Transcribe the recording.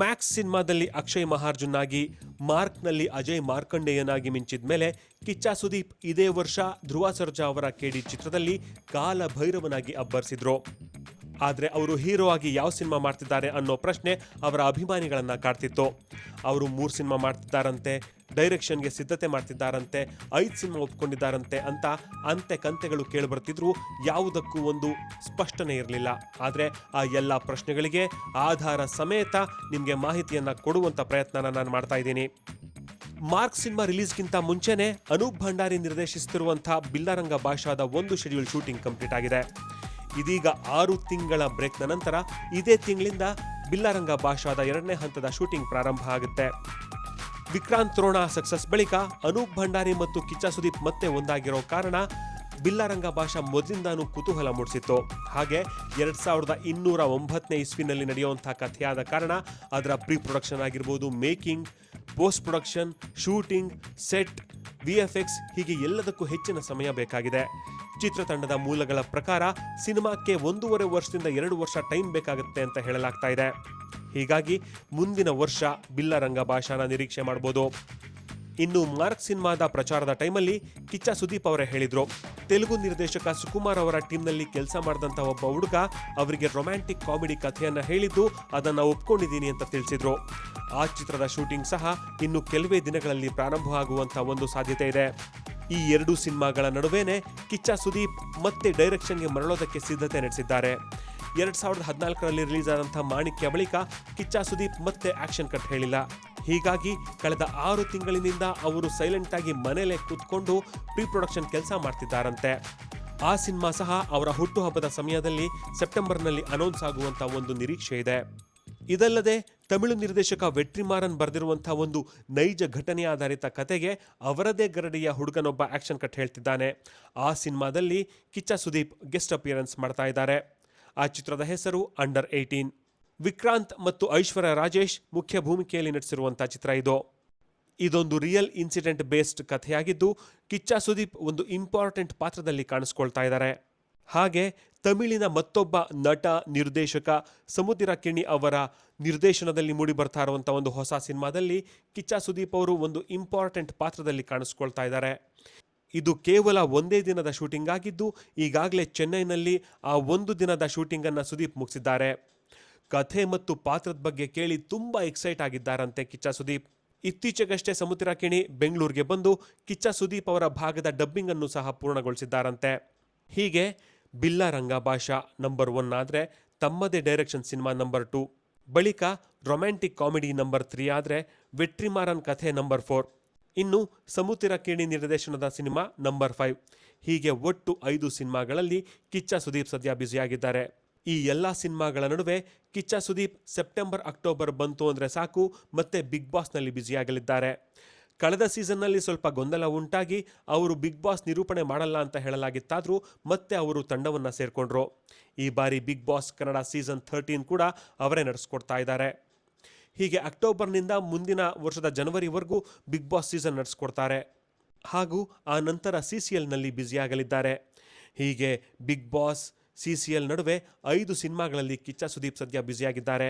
Max ಸಿನಿಮಾದಲ್ಲಿ ಅಕ್ಷಯ್ ಮಹಾರ್ಜುನ್ ಆಗಿ, ಮಾರ್ಕ್ನಲ್ಲಿ ಅಜಯ್ ಮಾರ್ಕಂಡೇಯನಾಗಿ ಮಿಂಚಿದ ಮೇಲೆ ಕಿಚ್ಚ ಸುದೀಪ್ ಇದೇ ವರ್ಷ ಧ್ರುವ ಸರ್ಜಾ ಅವರ ಕೆಡಿ ಚಿತ್ರದಲ್ಲಿ ಕಾಲ ಭೈರವನಾಗಿ ಅಬ್ಬರಿಸಿದ್ರು. ಆದರೆ ಅವರು ಹೀರೋ ಆಗಿ ಯಾವ ಸಿನಿಮಾ ಮಾಡ್ತಿದ್ದಾರೆ ಅನ್ನೋ ಪ್ರಶ್ನೆ ಅವರ ಅಭಿಮಾನಿಗಳನ್ನ ಕಾಡ್ತಿತ್ತು. ಅವರು 3 ಸಿನಿಮಾ ಮಾಡ್ತಿದ್ದಾರಂತೆ, ಡೈರೆಕ್ಷನ್ಗೆ ಸಿದ್ಧತೆ ಮಾಡ್ತಿದ್ದಾರಂತೆ, 5 ಸಿನಿಮಾ ಒಪ್ಕೊಂಡಿದ್ದಾರಂತೆ ಅಂತ ಅಂತೆ ಕಂತೆಗಳು ಕೇಳಿಬರ್ತಿದ್ರು. ಯಾವುದಕ್ಕೂ ಒಂದು ಸ್ಪಷ್ಟನೆ ಇರಲಿಲ್ಲ. ಆದರೆ ಆ ಎಲ್ಲ ಪ್ರಶ್ನೆಗಳಿಗೆ ಆಧಾರ ಸಮೇತ ನಿಮಗೆ ಮಾಹಿತಿಯನ್ನು ಕೊಡುವಂಥ ಪ್ರಯತ್ನನ ನಾನು ಮಾಡ್ತಾ ಇದ್ದೀನಿ. ಮಾರ್ಕ್ ಸಿನಿಮಾ ರಿಲೀಸ್ಗಿಂತ ಮುಂಚೆನೇ ಅನೂಪ್ ಭಂಡಾರಿ ನಿರ್ದೇಶಿಸುತ್ತಿರುವಂಥ ಬಿಲ್ಲಾರಂಗ ಭಾಷಾದ ಒಂದು ಶೆಡ್ಯೂಲ್ ಶೂಟಿಂಗ್ ಕಂಪ್ಲೀಟ್ ಆಗಿದೆ. ಇದೀಗ 6 ತಿಂಗಳ ಬ್ರೇಕ್ನ ನಂತರ ಇದೇ ತಿಂಗಳಿಂದ ಬಿಲ್ಲಾರಂಗ ಭಾಷಾದ 2ನೇ ಹಂತದ ಶೂಟಿಂಗ್ ಪ್ರಾರಂಭ ಆಗುತ್ತೆ. ವಿಕ್ರಾಂತ್ ರೋಣ ಸಕ್ಸಸ್ ಬಳಿಕ ಅನೂಪ್ ಭಂಡಾರಿ ಮತ್ತು ಕಿಚ್ಚ ಸುದೀಪ್ ಮತ್ತೆ ಒಂದಾಗಿರೋ ಕಾರಣ ಬಿಲ್ಲಾರಂಗ ಭಾಷಾ ಮೊದಲಿಂದಾನೂ ಕುತೂಹಲ ಮೂಡಿಸಿತ್ತು. ಹಾಗೆ 2209ನೇ ಇಸ್ವಿನಲ್ಲಿ ನಡೆಯುವಂತಹ ಕಥೆಯಾದ ಕಾರಣ ಅದರ ಪ್ರೀ ಪ್ರೊಡಕ್ಷನ್ ಆಗಿರ್ಬೋದು, making, post production, shooting, set, VFX ಹೀಗೆ ಎಲ್ಲದಕ್ಕೂ ಹೆಚ್ಚಿನ ಸಮಯ ಬೇಕಾಗಿದೆ. ಚಿತ್ರತಂಡದ ಮೂಲಗಳ ಪ್ರಕಾರ ಸಿನಿಮಾಕ್ಕೆ 1.5 ವರ್ಷದಿಂದ 2 ವರ್ಷ ಟೈಮ್ ಬೇಕಾಗುತ್ತೆ ಅಂತ ಹೇಳಲಾಗ್ತಾ ಇದೆ. ಹೀಗಾಗಿ ಮುಂದಿನ ವರ್ಷ ಬಿಲ್ಲಾರಂಗ ಭಾಷಾನ ನಿರೀಕ್ಷೆ ಮಾಡಬಹುದು. ಇನ್ನು ಮಾರ್ಕ್ ಸಿನಿಮಾದ ಪ್ರಚಾರದ ಟೈಮಲ್ಲಿ ಕಿಚ್ಚ ಸುದೀಪ್ ಅವರೇ ಹೇಳಿದ್ರು, ತೆಲುಗು ನಿರ್ದೇಶಕ ಸುಕುಮಾರ್ ಅವರ ಟೀಮ್ನಲ್ಲಿ ಕೆಲಸ ಮಾಡಿದಂಥ ಒಬ್ಬ ಹುಡುಗ ಅವರಿಗೆ ರೊಮ್ಯಾಂಟಿಕ್ ಕಾಮಿಡಿ ಕಥೆಯನ್ನ ಹೇಳಿದ್ದು ಅದನ್ನು ಒಪ್ಕೊಂಡಿದ್ದೀನಿ ಅಂತ ತಿಳಿಸಿದ್ರು. ಆ ಚಿತ್ರದ ಶೂಟಿಂಗ್ ಸಹ ಇನ್ನು ಕೆಲವೇ ದಿನಗಳಲ್ಲಿ ಪ್ರಾರಂಭ ಆಗುವಂಥ ಒಂದು ಸಾಧ್ಯತೆ ಇದೆ. ಈ 2 ಸಿನಿಮಾಗಳ ನಡುವೆನೇ ಕಿಚ್ಚ ಸುದೀಪ್ ಮತ್ತೆ ಡೈರೆಕ್ಷನ್ಗೆ ಮರಳೋದಕ್ಕೆ ಸಿದ್ಧತೆ ನಡೆಸಿದ್ದಾರೆ. 2014ರಲ್ಲಿ ರಿಲೀಸ್ ಆದಂಥ ಮಾಣಿಕ್ಯ ಬಳಿಕ ಕಿಚ್ಚ ಸುದೀಪ್ ಮತ್ತೆ ಆಕ್ಷನ್ ಕಟ್ ಹೇಳಿಲ್ಲ. ಹೀಗಾಗಿ ಕಳೆದ 6 ತಿಂಗಳಿನಿಂದ ಅವರು ಸೈಲೆಂಟ್ ಆಗಿ ಮನೇಲೆ ಕೂತ್ಕೊಂಡು ಪ್ರೀ ಪ್ರೊಡಕ್ಷನ್ ಕೆಲಸ ಮಾಡ್ತಿದ್ದಾರಂತೆ. ಆ ಸಿನಿಮಾ ಸಹ ಅವರ ಹುಟ್ಟುಹಬ್ಬದ ಸಮಯದಲ್ಲಿ ಸೆಪ್ಟೆಂಬರ್ನಲ್ಲಿ ಅನೌನ್ಸ್ ಆಗುವಂಥ ಒಂದು ನಿರೀಕ್ಷೆ ಇದೆ. ಇದಲ್ಲದೆ ತಮಿಳು ನಿರ್ದೇಶಕ ವೆಟ್ರಿಮಾರನ್ ಬರೆದಿರುವಂತಹ ಒಂದು ನೈಜ ಘಟನೆ ಆಧಾರಿತ ಕತೆಗೆ ಅವರದೇ ಗರಡಿಯ ಹುಡುಗನೊಬ್ಬ ಆಕ್ಷನ್ ಕಟ್ ಹೇಳ್ತಿದ್ದಾನೆ. ಆ ಸಿನಿಮಾದಲ್ಲಿ ಕಿಚ್ಚ ಸುದೀಪ್ ಗೆಸ್ಟ್ ಅಪಿಯರೆನ್ಸ್ ಮಾಡ್ತಾ ಇದ್ದಾರೆ. ಆ ಚಿತ್ರದ ಹೆಸರು ಅಂಡರ್ 18. ವಿಕ್ರಾಂತ್ ಮತ್ತು ಐಶ್ವರ್ಯ ರಾಜೇಶ್ ಮುಖ್ಯ ಭೂಮಿಕೆಯಲ್ಲಿ ನಟಿಸಿರುವಂತಹ ಚಿತ್ರ ಇದು. ಇದೊಂದು ರಿಯಲ್ ಇನ್ಸಿಡೆಂಟ್ ಬೇಸ್ಡ್ ಕಥೆಯಾಗಿದ್ದು ಕಿಚ್ಚ ಸುದೀಪ್ ಒಂದು ಇಂಪಾರ್ಟೆಂಟ್ ಪಾತ್ರದಲ್ಲಿ ಕಾಣಿಸ್ಕೊಳ್ತಾ ಇದ್ದಾರೆ. ಹಾಗೆ ತಮಿಳಿನ ಮತ್ತೊಬ್ಬ ನಟ ನಿರ್ದೇಶಕ ಸಮುದ್ರ ಕಿಣಿ ಅವರ ನಿರ್ದೇಶನದಲ್ಲಿ ಮೂಡಿ ಬರ್ತಾ ಇರುವಂಥ ಒಂದು ಹೊಸ ಸಿನಿಮಾದಲ್ಲಿ ಕಿಚ್ಚ ಸುದೀಪ್ ಅವರು ಒಂದು ಇಂಪಾರ್ಟೆಂಟ್ ಪಾತ್ರದಲ್ಲಿ ಕಾಣಿಸ್ಕೊಳ್ತಾ ಇದ್ದಾರೆ. ಇದು ಕೇವಲ 1 ದಿನದ ಶೂಟಿಂಗ್ ಆಗಿದ್ದು ಈಗಾಗಲೇ ಚೆನ್ನೈನಲ್ಲಿ ಆ 1 ದಿನದ ಶೂಟಿಂಗನ್ನು ಸುದೀಪ್ ಮುಗಿಸಿದ್ದಾರೆ. ಕಥೆ ಮತ್ತು ಪಾತ್ರದ ಬಗ್ಗೆ ಕೇಳಿ ತುಂಬ ಎಕ್ಸೈಟ್ ಆಗಿದ್ದಾರಂತೆ ಕಿಚ್ಚ ಸುದೀಪ್. ಇತ್ತೀಚೆಗಷ್ಟೇ ಸಮುದ್ರ ಕಿಣಿ ಬೆಂಗಳೂರಿಗೆ ಬಂದು ಕಿಚ್ಚ ಸುದೀಪ್ ಅವರ ಭಾಗದ ಡಬ್ಬಿಂಗ್ ಅನ್ನು ಸಹ ಪೂರ್ಣಗೊಳಿಸಿದ್ದಾರಂತೆ. ಹೀಗೆ ಬಿಲ್ಲಾರಂಗ ಭಾಷಾ ನಂಬರ್ 1 ಆದರೆ ತಮ್ಮದೇ ಡೈರೆಕ್ಷನ್ ಸಿನಿಮಾ ನಂಬರ್ 2, ಬಳಿಕ ರೊಮ್ಯಾಂಟಿಕ್ ಕಾಮಿಡಿ ನಂಬರ್ 3 ಆದರೆ ವೆಟ್ರಿಮಾರನ್ ಕಥೆ ನಂಬರ್ 4, ಇನ್ನು ಸಮುದ್ರ ಕಿಣಿ ನಿರ್ದೇಶನದ ಸಿನಿಮಾ ನಂಬರ್ 5. ಹೀಗೆ ಒಟ್ಟು 5 ಸಿನಿಮಾಗಳಲ್ಲಿ ಕಿಚ್ಚ ಸುದೀಪ್ ಸದ್ಯ ಬ್ಯುಸಿಯಾಗಿದ್ದಾರೆ. ಈ ಎಲ್ಲ ಸಿನಿಮಾಗಳ ನಡುವೆ ಕಿಚ್ಚ ಸುದೀಪ್ ಸೆಪ್ಟೆಂಬರ್ ಅಕ್ಟೋಬರ್ ಬಂತು ಅಂದರೆ ಸಾಕು ಮತ್ತೆ ಬಿಗ್ ಬಾಸ್ನಲ್ಲಿ ಬ್ಯುಸಿಯಾಗಲಿದ್ದಾರೆ. ಕಳೆದ ಸೀಸನ್ನಲ್ಲಿ ಸ್ವಲ್ಪ ಗೊಂದಲ ಉಂಟಾಗಿ ಅವರು ಬಿಗ್ ಬಾಸ್ ನಿರೂಪಣೆ ಮಾಡಲ್ಲ ಅಂತ ಹೇಳಲಾಗಿತ್ತಾದರೂ ಮತ್ತೆ ಅವರು ತಂಡವನ್ನು ಸೇರಿಕೊಂಡ್ರು. ಈ ಬಾರಿ ಬಿಗ್ ಬಾಸ್ ಕನ್ನಡ ಸೀಸನ್ 13 ಕೂಡ ಅವರೇ ನಡೆಸ್ಕೊಡ್ತಾ ಇದ್ದಾರೆ. ಹೀಗೆ ಅಕ್ಟೋಬರ್ನಿಂದ ಮುಂದಿನ ವರ್ಷದ ಜನವರಿವರೆಗೂ ಬಿಗ್ ಬಾಸ್ ಸೀಸನ್ ನಡೆಸ್ಕೊಡ್ತಾರೆ. ಹಾಗೂ ಆ ನಂತರ CCLನಲ್ಲಿ ಬ್ಯುಸಿಯಾಗಲಿದ್ದಾರೆ. ಹೀಗೆ ಬಿಗ್ ಬಾಸ್, CCL ನಡುವೆ 5 ಸಿನಿಮಾಗಳಲ್ಲಿ ಕಿಚ್ಚ ಸುದೀಪ್ ಸದ್ಯ ಬ್ಯುಸಿಯಾಗಿದ್ದಾರೆ.